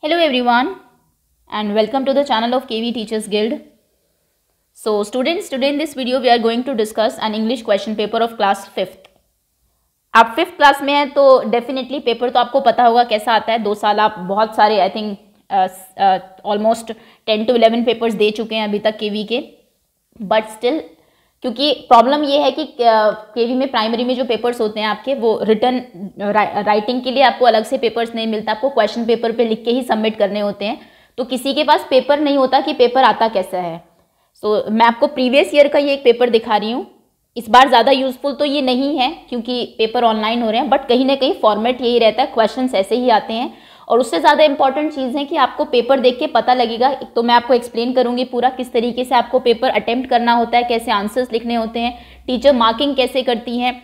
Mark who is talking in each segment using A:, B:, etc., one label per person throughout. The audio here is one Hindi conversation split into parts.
A: Hello everyone and welcome to the channel of KV Teachers Guild. So students, today in this video we are going to discuss an English question paper of class 5th. आप 5th क्लास में हैं तो डेफिनेटली पेपर तो आपको पता होगा कैसा आता है. 2 साल आप बहुत सारे I think almost 10 to 11 papers दे चुके हैं अभी तक केवी के. बट स्टिल क्योंकि प्रॉब्लम ये है कि केवी में प्राइमरी में जो पेपर्स होते हैं आपके वो रिटर्न राइटिंग के लिए आपको अलग से पेपर्स नहीं मिलता. आपको क्वेश्चन पेपर पे लिख के ही सबमिट करने होते हैं. तो किसी के पास पेपर नहीं होता कि पेपर आता कैसा है. सो मैं आपको प्रीवियस ईयर का ये एक पेपर दिखा रही हूँ. इस बार ज़्यादा यूजफुल तो ये नहीं है क्योंकि पेपर ऑनलाइन हो रहे हैं, बट कहीं ना कहीं फॉर्मेट यही रहता है, क्वेश्चन ऐसे ही आते हैं. और उससे ज़्यादा इंपॉर्टेंट चीज़ है कि आपको पेपर देख के पता लगेगा. तो मैं आपको एक्सप्लेन करूंगी पूरा किस तरीके से आपको पेपर अटेम्प्ट करना होता है, कैसे आंसर्स लिखने होते हैं, टीचर मार्किंग कैसे करती हैं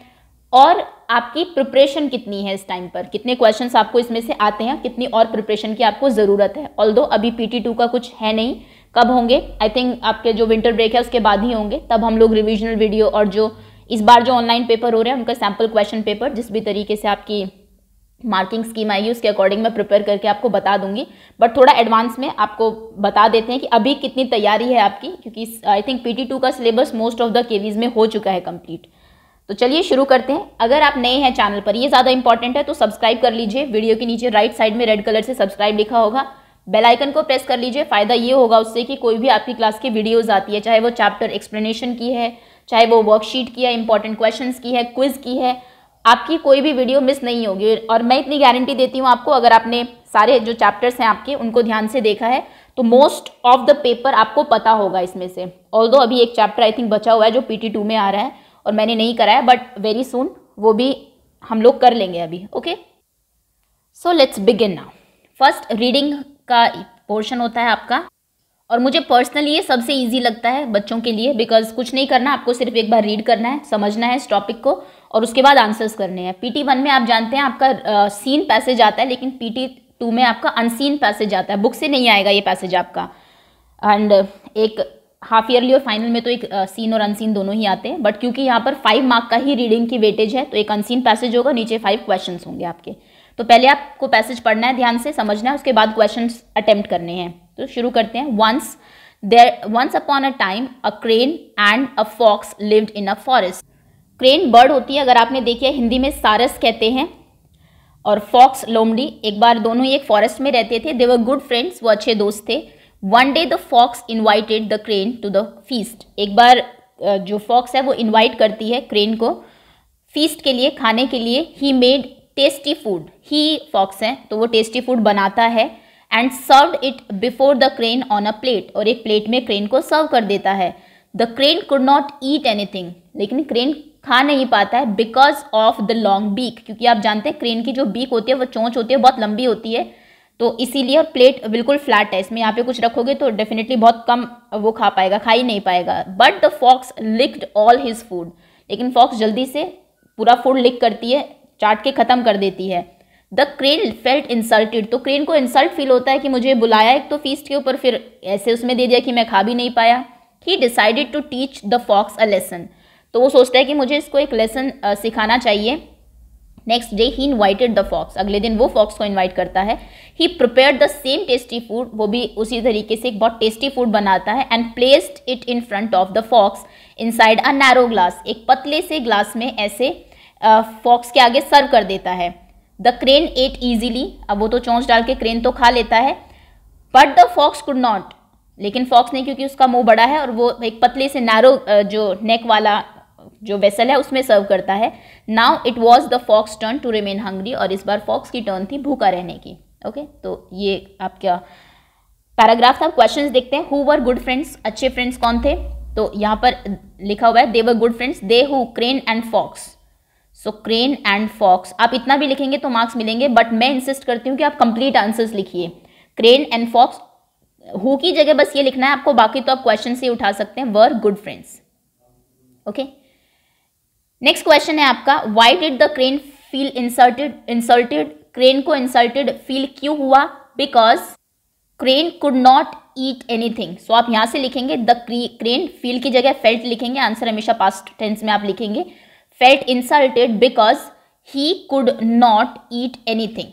A: और आपकी प्रिपरेशन कितनी है इस टाइम पर, कितने क्वेश्चंस आपको इसमें से आते हैं, कितनी और प्रिपरेशन की आपको ज़रूरत है. ऑल्दो अभी PT2 का कुछ है नहीं, कब होंगे आई थिंक आपके जो विंटर ब्रेक है उसके बाद ही होंगे. तब हम लोग रिविजनल वीडियो और जो इस बार जो ऑनलाइन पेपर हो रहे हैं उनका सैम्पल क्वेश्चन पेपर जिस भी तरीके से आपकी मार्किंग स्कीम आएगी उसके अकॉर्डिंग मैं प्रिपेयर करके आपको बता दूंगी. बट थोड़ा एडवांस में आपको बता देते हैं कि अभी कितनी तैयारी है आपकी, क्योंकि आई थिंक PT2 का syllabus most of the KVs में हो चुका है कंप्लीट. तो चलिए शुरू करते हैं. अगर आप नए हैं चैनल पर, ये ज़्यादा इंपॉर्टेंट है, तो सब्सक्राइब कर लीजिए. वीडियो के नीचे राइट साइड में रेड कलर से सब्सक्राइब लिखा होगा, बेल आइकन को प्रेस कर लीजिए. फ़ायदा ये होगा उससे कि कोई भी आपकी क्लास की वीडियोज़ आती है, चाहे वो चैप्टर एक्सप्लेनेशन की है, चाहे वो वर्कशीट की है, इंपॉर्टेंट क्वेश्चंस की है, क्विज की है, आपकी कोई भी वीडियो मिस नहीं होगी. और मैं इतनी गारंटी देती हूँ आपको, अगर आपने सारे जो चैप्टर्स हैं आपके उनको ध्यान से देखा है तो मोस्ट ऑफ द पेपर आपको पता होगा इसमें से. ऑल्दो अभी एक चैप्टर आई थिंक बचा हुआ है जो PT2 में आ रहा है और मैंने नहीं कराया, बट वेरी सून वो भी हम लोग कर लेंगे अभी. Okay, so let's begin now. First reading का पोर्शन होता है आपका और मुझे पर्सनली ये सबसे इजी लगता है बच्चों के लिए, बिकॉज कुछ नहीं करना, आपको सिर्फ एक बार रीड करना है, समझना है इस टॉपिक को और उसके बाद आंसर्स करने हैं. PT1 में आप जानते हैं आपका सीन पैसेज आता है, लेकिन PT2 में आपका अनसीन पैसेज आता है. बुक से नहीं आएगा ये पैसेज आपका. एंड एक हाफ ईयरली और फाइनल में तो एक सीन और अनसीन दोनों ही आते हैं. बट क्योंकि यहाँ पर 5 मार्क का ही रीडिंग की वेटेज है तो एक अनसीन पैसेज होगा, नीचे 5 क्वेश्चन होंगे आपके. तो पहले आपको पैसेज पढ़ना है, ध्यान से समझना है, उसके बाद क्वेश्चन अटेम्प्ट करने हैं. तो शुरू करते हैं. Once upon a time a crane and a fox lived in a forest. Crane bird होती है, अगर आपने देखी है हिंदी में सारस कहते हैं, और फॉक्स लोमड़ी. एक बार दोनों ही एक फॉरेस्ट में रहते थे. दे वर गुड फ्रेंड्स, वो अच्छे दोस्त थे. One day the fox invited the crane to the feast. एक बार जो फॉक्स है वो इन्वाइट करती है क्रेन को फीस्ट के लिए, खाने के लिए. He made tasty food. He fox है तो वो टेस्टी फूड बनाता है. And served it before the crane on a plate. और एक प्लेट में क्रेन को सर्व कर देता है. The crane could not eat anything. लेकिन क्रेन खा नहीं पाता है because of the long beak. क्योंकि आप जानते हैं क्रेन की जो बीक होती है वो चोंच होती है, बहुत लंबी होती है, तो इसीलिए. और प्लेट बिल्कुल फ्लैट है, इसमें यहाँ पे कुछ रखोगे तो डेफिनेटली बहुत कम वो खा पाएगा, खा ही नहीं पाएगा. But the fox licked all his food. लेकिन फॉक्स जल्दी से पूरा फूड लिक करती है, चाट के खत्म कर देती है. The crane felt insulted. तो क्रेन को इंसल्ट फील होता है कि मुझे बुलाया एक तो फीस्ट के ऊपर, फिर ऐसे उसमें दे दिया कि मैं खा भी नहीं पाया. He decided to teach the fox a lesson. तो वो सोचता है कि मुझे इसको एक लेसन सिखाना चाहिए. Next day he invited the fox. अगले दिन वो फॉक्स को इन्वाइट करता है. He prepared the same tasty food. वो भी उसी तरीके से एक बहुत टेस्टी फूड बनाता है. And placed it in front of the fox inside a narrow glass. एक पतले से ग्लास में ऐसे फॉक्स के आगे सर्व कर देता है. The crane ate easily. अब वो तो चोंच डाल के क्रेन तो खा लेता है. But the fox could not. लेकिन फॉक्स नहीं, क्योंकि उसका मुंह बड़ा है और वो एक पतले से नैरो जो नेक वाला जो वेसल है उसमें सर्व करता है. Now it was the fox turn to remain hungry. और इस बार फॉक्स की टर्न थी भूखा रहने की. ओके, तो ये आपका पैराग्राफ था. क्वेश्चंस देखते हैं. Who were good friends. अच्छे फ्रेंड्स कौन थे? तो यहाँ पर लिखा हुआ है they were good friends. They who crane and fox. So crane and fox. आप इतना भी लिखेंगे तो मार्क्स मिलेंगे, बट मैं इंसिस्ट करती हूँ कि आप कंप्लीट आंसर्स लिखिए. क्रेन एंड फॉक्स, हु की जगह बस ये लिखना है आपको, बाकी तो आप क्वेश्चन से उठा सकते हैं. Were good friends. Okay, next question है आपका. Why did the crane feel insulted. Crane को इंसल्टेड फील क्यों हुआ? Because crane could not eat anything. So आप यहाँ से लिखेंगे द क्रेन, फील की जगह फेल्ट लिखेंगे. आंसर हमेशा पास्ट टेंस में आप लिखेंगे. Felt insulted because he could not eat anything.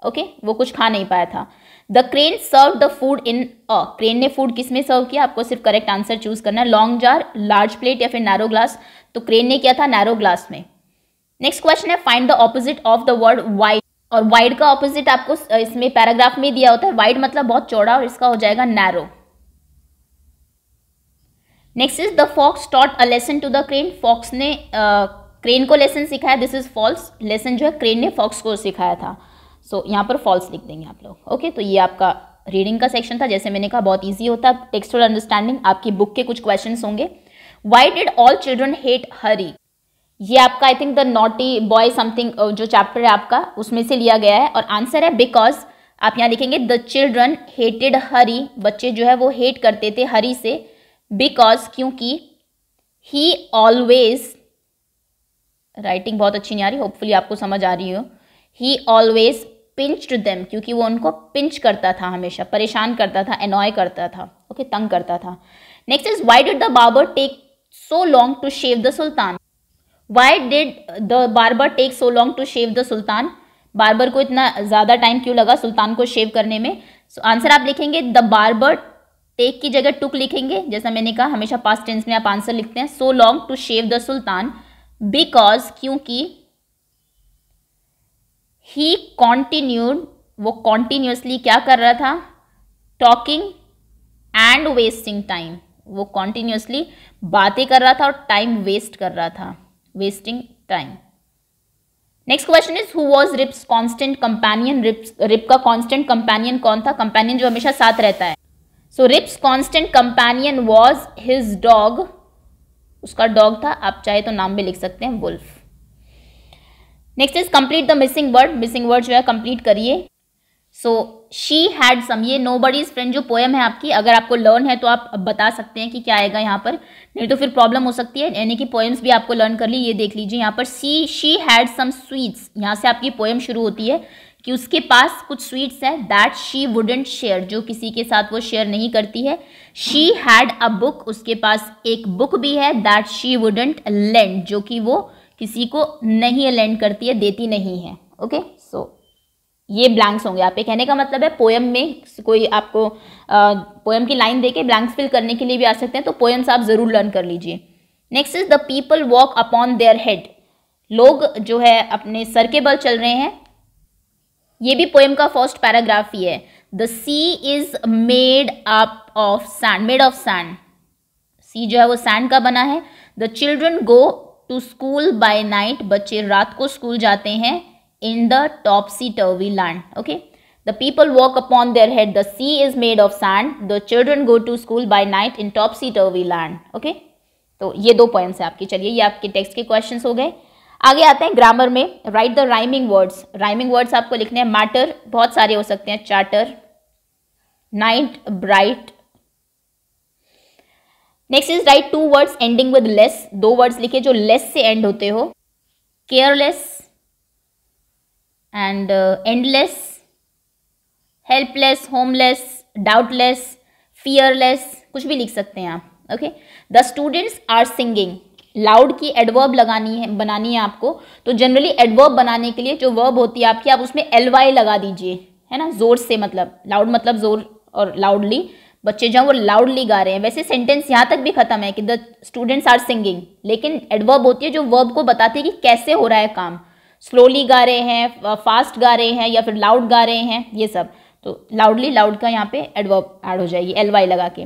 A: Okay, वो कुछ खा नहीं पाया था। The crane serve the food in a, crane ने फूड किस में सर्व किया, आपको सिर्फ करेक्ट आंसर चूज करना है, लॉन्ग जार, लार्ज प्लेट या फिर नैरो ग्लास। तो क्रेन ने किया था नैरो ग्लास में। नेक्स्ट क्वेश्चन है find the opposite of the word wide, और वाइड का ऑपोजिट आपको इसमें पैराग्राफ में दिया होता है। वाइड मतलब बहुत चौड़ा और इसका हो जाएगा narrow. Next is the fox taught a lesson to the crane, fox ने क्रेन को लेसन सिखाया, दिस इज फॉल्स, लेसन जो है क्रेन ने फॉक्स को सिखाया था। सो यहाँ पर फॉल्स लिख देंगे आप लोग। ओके, तो ये आपका रीडिंग का सेक्शन था, जैसे मैंने कहा बहुत ईजी होता है, टेक्सचुअल अंडरस्टैंडिंग आपकी बुक के कुछ क्वेश्चन होंगे। Why did all children hate Harry, ये आपका I think the naughty boy something जो चैप्टर है आपका उसमें से लिया गया है, और आंसर है बिकॉज, आप यहाँ लिखेंगे द चिल्ड्रन हेटेड हरी, बच्चे जो है वो हेट करते थे हरी से, बिकॉज क्योंकि ही ऑलवेज, राइटिंग बहुत अच्छी नहीं आ रही, होपफुली आपको समझ आ रही हो, ही ऑलवेज पिंच्ड देम, क्योंकि वो उनको पिंच करता था, हमेशा परेशान करता था, एनॉय करता था, ओके, तंग करता था। Next is why did the barber take so long to shave the sultan, why did the barber take so long to shave the sultan, barber को इतना ज़्यादा टाइम क्यों लगा सुल्तान को शेव करने में। सो आंसर आप लिखेंगे द बार्बर, टेक की जगह टुक लिखेंगे, जैसा मैंने कहा हमेशा पास्ट टेंस में आप आंसर लिखते हैं, so long to shave the sultan, because क्योंकि ही कॉन्टिन्यूड, वो कॉन्टिन्यूसली क्या कर रहा था, टॉकिंग एंड वेस्टिंग टाइम, वो कॉन्टिन्यूसली बातें कर रहा था और टाइम वेस्ट कर रहा था, wasting time. Next question is who was Rip's constant companion, Rip का कांस्टेंट कंपेनियन कौन था, कंपेनियन जो हमेशा साथ रहता है। So Rip's constant companion was his dog, उसका डॉग था, आप चाहे तो नाम भी लिख सकते हैं, Wolf. Next is complete the missing word, missing word जो है कंप्लीट करिए। सो शी हैड सम, ये नोबडीज फ्रेंड जो पोएम है आपकी, अगर आपको लर्न है तो आप बता सकते हैं कि क्या आएगा यहाँ पर, नहीं तो फिर प्रॉब्लम हो सकती है, यानी कि पोएम्स भी आपको लर्न कर ली। ये देख लीजिए यहाँ पर शी हैड सम स्वीट्स, यहाँ से आपकी पोएम शुरू होती है कि उसके पास कुछ स्वीट्स है, दैट शी वुडंट शेयर, जो किसी के साथ वो शेयर नहीं करती है। शी हैड अ बुक, उसके पास एक बुक भी है, दैट शी वुडंट लेंड, जो कि वो किसी को नहीं लेंड करती है, देती नहीं है। ओके, सो ये ब्लैंक्स होंगे। आप ये कहने का मतलब है पोएम में कोई आपको पोएम की लाइन देके ब्लैंक्स फिल करने के लिए भी आ सकते हैं, तो पोएम्स आप जरूर लर्न कर लीजिए। Next is the people walk upon their head, लोग जो है अपने सर के बल चल रहे हैं, ये भी पोएम का फर्स्ट पैराग्राफ ही है। The sea is made up of sand, made of sand, sea जो है वो सैंड का बना है। The children go to school by night, बच्चे रात को स्कूल जाते हैं, in the topsy-turvy land. Okay, the people walk upon their head, the sea is made of sand, the children go to school by night in topsy-turvy land. Okay, तो ये दो पॉइंट्स है आपकी। चलिए, ये आपके टेक्स्ट के क्वेश्चंस हो गए। आगे आते हैं ग्रामर में। Write the rhyming words, rhyming words आपको लिखने हैं। मैटर बहुत सारे हो सकते हैं, charter, night, bright. Next is write two words ending with less, दो वर्ड्स लिखे जो लेस से एंड होते हो, careless and endless, helpless, homeless, doubtless, fearless, कुछ भी लिख सकते हैं आप। Okay, the students are singing, loud की एडवर्ब बनानी है आपको, तो जनरली एडवर्ब बनाने के लिए जो वर्ब होती है आपकी, आप उसमें ly लगा दीजिए, है ना, जोर से, मतलब लाउड मतलब जोर, और लाउडली, बच्चे जो वो लाउडली गा रहे हैं। वैसे सेंटेंस यहाँ तक भी खत्म है कि द स्टूडेंट्स आर सिंगिंग, लेकिन एडवर्ब होती है जो वर्ब को बताती है कि कैसे हो रहा है काम, स्लोली गा रहे हैं, फास्ट गा रहे हैं, या फिर लाउड गा रहे हैं, ये सब। तो लाउडली, लाउड का यहाँ पे एडवर्ब ऐड हो जाएगी ly लगा के।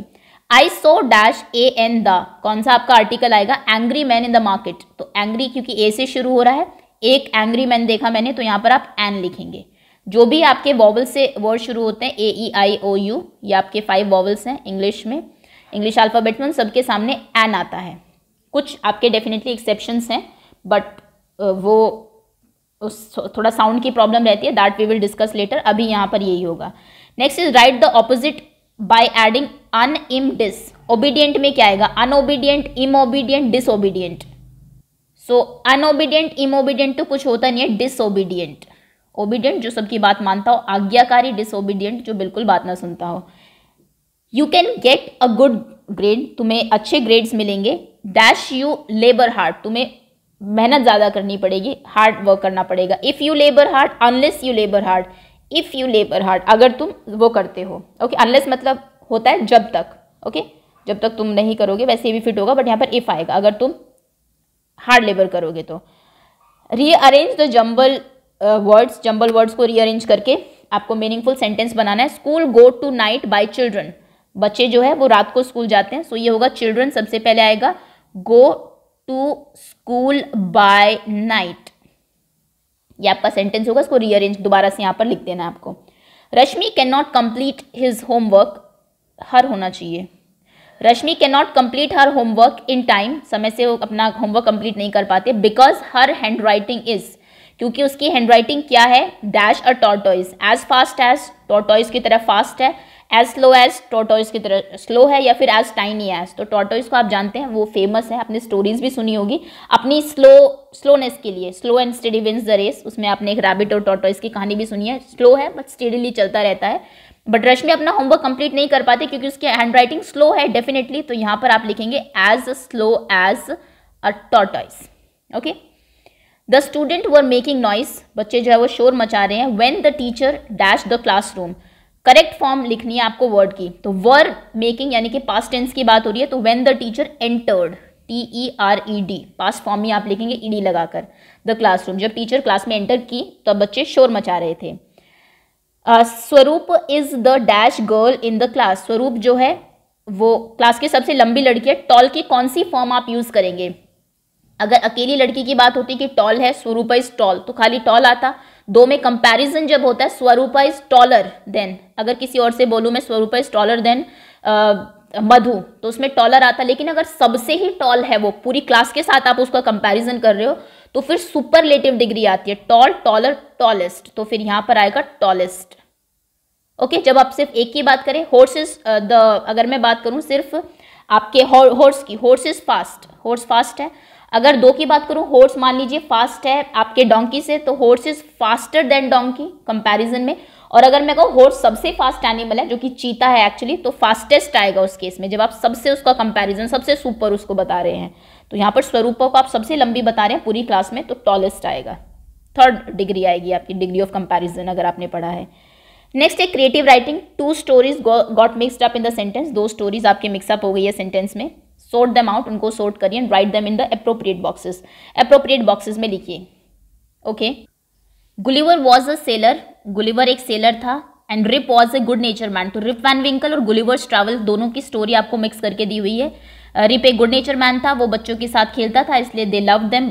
A: I saw dash a an the, कौन सा आपका आर्टिकल आएगा, angry man in the market, तो एंग्री क्योंकि ए से शुरू हो रहा है, एक एंग्री मैन देखा मैंने, तो यहाँ पर आप एन लिखेंगे। जो भी आपके वॉवल से वर्ड शुरू होते हैं, AEIOU, ये आपके 5 वॉवल्स हैं इंग्लिश में, इंग्लिश अल्फ़ाबेट में सबके सामने एन आता है। कुछ आपके डेफिनेटली एक्सेप्शंस हैं, बट वो थोड़ा साउंड की प्रॉब्लम रहती है, that we will discuss later, अभी यहाँ पर यही होगा। Next is write the opposite by adding un, im, dis. Obedient में क्या आएगा, अनओबीडियंट, इमओबीडियंट, डिसओबीडियंट। सो अनओबीडियंट, इमओबीडियंट तो कुछ होता नहीं है, डिसओबीडियंट, ओबीडियंट जो सबकी बात मानता हो, आज्ञाकारी, डिसओबीडियंट जो बिल्कुल बात ना सुनता हो। You can get a good grade, तुम्हें अच्छे ग्रेड्स मिलेंगे। डैश यू लेबर हार्ड, तुम्हें मेहनत ज़्यादा करनी पड़ेगी, हार्ड वर्क करना पड़ेगा। If you labour hard, unless you labour hard, if you labour hard, अगर तुम वो करते हो, ओके। अनलेस मतलब होता है जब तक, ओके, जब तक तुम नहीं करोगे वैसे भी फिट होगा, बट यहाँ पर इफ आएगा अगर तुम हार्ड लेबर करोगे तो। Rearrange the jumble words, jumble words को रीअरेंज करके आपको मीनिंगफुल सेंटेंस बनाना है। School go to night by children, बच्चे जो है वो रात को स्कूल जाते हैं, सो ये होगा चिल्ड्रन सबसे पहले आएगा, go to school by night, ये आपका सेंटेंस होगा। इसको रीअरेंज दोबारा से यहाँ पर लिख देना है आपको। Rashmi can not complete his homework, her होना चाहिए, Rashmi can not complete her homework in time, समय से वो अपना होमवर्क कंप्लीट नहीं कर पाते, because her handwriting is, क्योंकि उसकी हैंड राइटिंग क्या है, dash a tortoise, as fast as, tortoise की तरह फास्ट है, एज स्लो एज, टॉर्टोइज की तरह स्लो है, या फिर एज टाइनी एज। तो टॉर्टोइज को आप जानते हैं वो फेमस है, आपने स्टोरीज भी सुनी होगी अपनी स्लोनेस के लिए, slow and steady wins the race, उसमें आपने एक रैबिट और टॉर्टोइज की कहानी भी सुनी है, स्लो है बट स्टेडीली चलता रहता है। बट रश्मि अपना होमवर्क कंप्लीट नहीं कर पाते क्योंकि उसकी हैंड राइटिंग स्लो है डेफिनेटली, तो यहाँ पर आप लिखेंगे as slow as a tortoise, okay. The student were making noise, बच्चे जो है वो शोर मचा रहे हैं, when the teacher dash the classroom, correct form लिखनी है आपको वर्ड की, तो वर मेकिंग यानी कि पास्ट टेंस की बात हो रही है, तो when the teacher entered, TERED, past form में आप लिखेंगे ईडी लगाकर, द क्लासरूम, जब टीचर क्लास में एंटर की तो बच्चे शोर मचा रहे थे। स्वरूप is the dash girl in the class, स्वरूप जो है वो क्लास की सबसे लंबी लड़की है, टॉल की कौन सी फॉर्म आप यूज करेंगे, अगर अकेली लड़की की बात होती कि टॉल है, स्वरूपा इज टॉल, तो खाली टॉल आता, दो में कंपैरिजन जब होता है स्वरूपा इज टॉलर देन, अगर किसी और से बोलूं मैं स्वरूपा इज टॉलर देन मधु, तो उसमें टॉलर आता, लेकिन अगर सबसे ही टॉल है वो पूरी क्लास के साथ आप उसका कंपैरिजन कर रहे हो तो फिर सुपरलेटिव डिग्री आती है, टॉल, टॉलर, टॉलेस्ट, तो फिर यहां पर आएगा टॉलेस्ट, ओके। जब आप सिर्फ एक की बात करें, हॉर्स इज अगर मैं बात करूं सिर्फ आपके हॉर्स की, horse is fast, horse fast है। अगर दो की बात करूं, हॉर्स मान लीजिए फास्ट है आपके डोंकी से, तो horse is faster than donkey comparison में। और अगर मैं कहूँ हॉर्स सबसे फास्ट एनिमल है जो कि चीता है एक्चुअली, तो फास्टेस्ट आएगा उस केस में, जब आप सबसे उसका कंपैरिजन सबसे सुपर उसको बता रहे हैं। तो यहाँ पर स्वरूपा को आप सबसे लंबी बता रहे हैं पूरी क्लास में, तो टॉलेस्ट आएगा, थर्ड डिग्री आएगी आपकी, डिग्री ऑफ कंपैरिजन अगर आपने पढ़ा है। नेक्स्ट है creative writing, two stories got mixed up in the sentence, दो स्टोरीज आपके मिक्सअप हो गई है सेंटेंस में, सॉर्ट देम आउट, उनको सॉर्ट करिए and write them in the appropriate boxes, appropriate boxes में लिखिए, okay. Gulliver was a sailor, Gulliver एक सेलर था, and Rip was a good nature man, तो रिप वैन विंकल और गुलिवर्स ट्रैवल दोनों की स्टोरी आपको मिक्स करके दी हुई है। रिप एक गुड नेचर मैन था, वो बच्चों के साथ खेलता था इसलिए दे लव देम,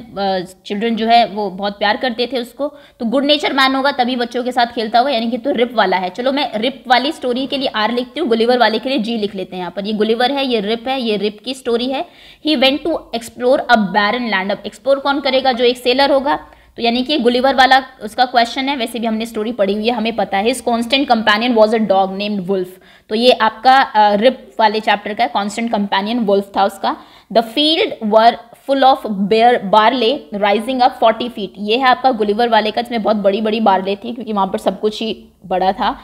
A: चिल्ड्रन जो है वो बहुत प्यार करते थे उसको, तो गुड नेचर मैन होगा तभी बच्चों के साथ खेलता होगा, यानी कि तो रिप वाला है। चलो मैं रिप वाली स्टोरी के लिए आर लिखती हूँ, गुलिवर वाले के लिए जी लिख लेते हैं यहाँ पर, ये गुलिवर है, ये रिप है, ये रिप की स्टोरी है। He went to explore a barren land, अब एक्सप्लोर कौन करेगा, जो एक सेलर होगा, तो यानी कि गुलिवर वाला उसका क्वेश्चन है, वैसे भी हमने स्टोरी पढ़ी हुई है हमें पता है। His constant companion was a dog named Wolf, तो ये आपका रिप वाले चैप्टर का कांस्टेंट कंपेनियन वुल्फ था उसका। The field were full of barley rising up 40 feet, ये है आपका गुलिवर वाले का, इसमें बहुत बड़ी बड़ी बारले थी क्योंकि वहां पर सब कुछ ही बड़ा था।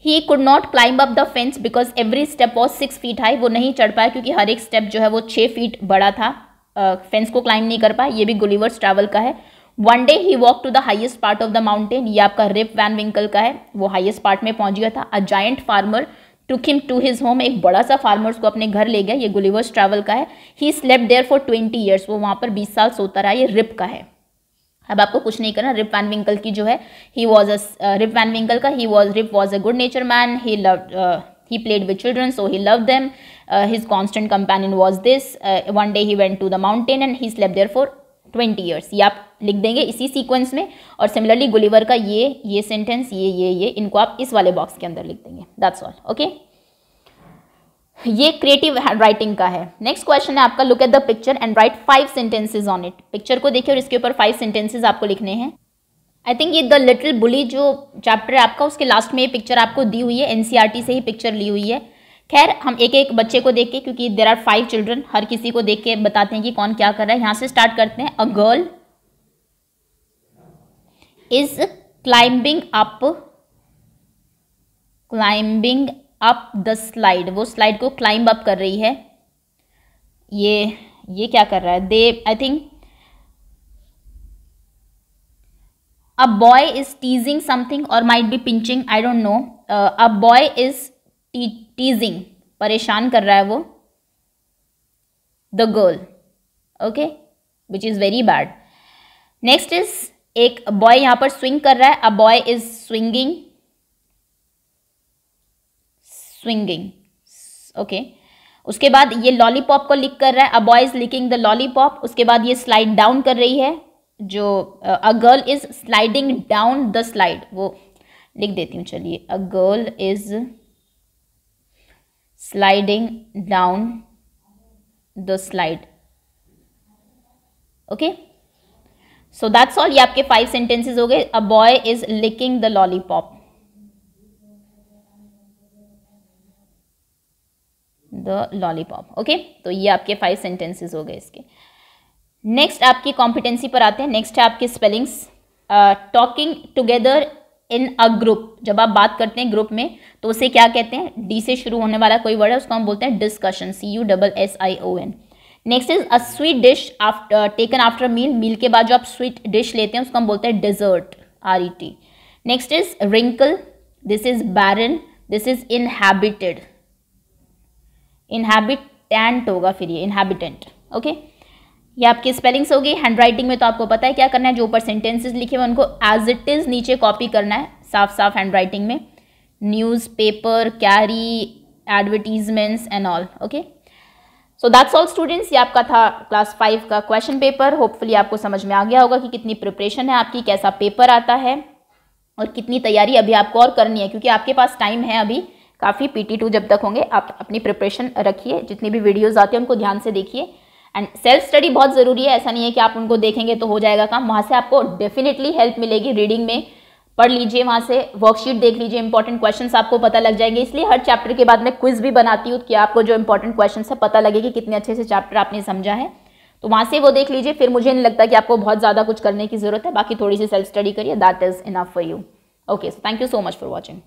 A: ही could not climb up the fence because every step was 6 feet high, वो नहीं चढ़ पाया क्योंकि हर एक स्टेप जो है वो 6 फीट बड़ा था, फेंस को क्लाइंब नहीं कर पाया, ये भी गुलिवर्स ट्रैवल का है। One day he walk to the highest part of the mountain, ये आपका रिप वैन विंकल का है, वो हाइएस्ट पार्ट में पहुंच गया था। A giant farmer took him to his home, एक बड़ा सा फार्मर उसको अपने घर ले गया, ये गुलिवर्स ट्रैवल का है। He slept there for 20 years, वो वहां पर 20 साल सोता रहा, ये रिप का है। अब आपको कुछ नहीं करना, रिप वैन विंकल की जो है he was Rip Van Winkle का Rip was a good nature man, he played with children so he loved them, his constant companion was this, one day he went to the mountain and he slept there for 20 years, ये आप लिख देंगे इसी सीक्वेंस में। और सिमिलरली गुलिवर का ये सेंटेंस, ये इनको आप इस वाले बॉक्स के अंदर लिख देंगे, दैट्स ऑल, ओके। ये क्रिएटिव राइटिंग का है। नेक्स्ट क्वेश्चन है आपका, look at the picture and right 5 sentences on it, picture को देखिए और इसके ऊपर 5 सेंटेंसेज आपको लिखने हैं। आई थिंक ये द लिटिल बुली जो चैप्टर है आपका, उसके लास्ट में ये पिक्चर आपको दी हुई है, एनसीईआरटी से ही पिक्चर ली हुई है। खैर हम एक एक बच्चे को देख के, क्योंकि देयर आर 5 चिल्ड्रन, हर किसी को देख के बताते हैं कि कौन क्या कर रहा है। यहाँ से स्टार्ट करते हैं। A girl is climbing up the slide, वो स्लाइड को क्लाइंब अप कर रही है। ये क्या कर रहा है, they I think a boy is teasing something और might be pinching, I don't know. A boy is teasing, परेशान कर रहा है वो, the girl. Okay, which is very bad. Next is, एक बॉय यहां पर स्विंग कर रहा है, a boy is swinging, swinging. Okay, उसके बाद ये लॉलीपॉप को लिक कर रहा है, a boy is licking the lollipop. उसके बाद ये स्लाइड डाउन कर रही है, जो a girl is sliding down the slide, वो लिख देती हूँ चलिए. A girl is sliding down the slide. Okay, so that's all. ये आपके 5 सेंटेंसेस हो गए. A boy is licking the lollipop, the lollipop. Okay, तो ये आपके 5 सेंटेंसेस हो गए इसके. नेक्स्ट आपकी कॉम्पिटेंसी पर आते हैं. नेक्स्ट है आपके spellings. Talking together in a group, जब आप बात करते हैं ग्रुप में तो उसे क्या कहते हैं? डी से शुरू होने वाला कोई वर्ड है उसको हम बोलते हैं discussion, CUSSION. Next is a sweet dish after taken after meal, meal के बाद जो आप स्वीट डिश लेते हैं उसको हम बोलते हैं desert, RET. Next is wrinkle, this is barren, this is inhabited, inhabitant होगा फिर ये इनहैबिटेंट. ओके, ये आपकी स्पेलिंग्स होगी. हैंड राइटिंग में तो आपको पता है क्या करना है, जो ऊपर सेंटेंसेस लिखे हुए उनको एज इट इज नीचे कॉपी करना है, साफ साफ हैंड राइटिंग में. News paper, carry, advertisements and all. Okay, so that's all students. ये आपका था क्लास 5 का क्वेश्चन पेपर. होपफुली आपको समझ में आ गया होगा कि कितनी प्रिपरेशन है आपकी, कैसा पेपर आता है और कितनी तैयारी अभी आपको और करनी है, क्योंकि आपके पास टाइम है अभी काफ़ी. PT2 जब तक होंगे आप अपनी प्रिपरेशन रखिए, जितनी भी वीडियोज़ आती हैं उनको ध्यान से देखिए. एंड सेल्फ स्टडी बहुत ज़रूरी है, ऐसा नहीं है कि आप उनको देखेंगे तो हो जाएगा काम. वहाँ से आपको डेफिनेटली हेल्प मिलेगी. रीडिंग में पढ़ लीजिए, वहाँ से वर्कशीट देख लीजिए, इंपॉर्टेंट क्वेश्चंस आपको पता लग जाएंगे. इसलिए हर चैप्टर के बाद मैं क्विज भी बनाती हूँ कि आपको जो इंपॉर्टेंट क्वेश्चंस है पता लगे कि कितने अच्छे से चैप्टर आपने समझा है. तो वहाँ से वो देख लीजिए. फिर मुझे नहीं लगता कि आपको बहुत ज़्यादा कुछ करने की ज़रूरत है, बाकी थोड़ी सी सेल्फ स्टडी करिए, that is enough for you. Okay, so thank you so much for watching.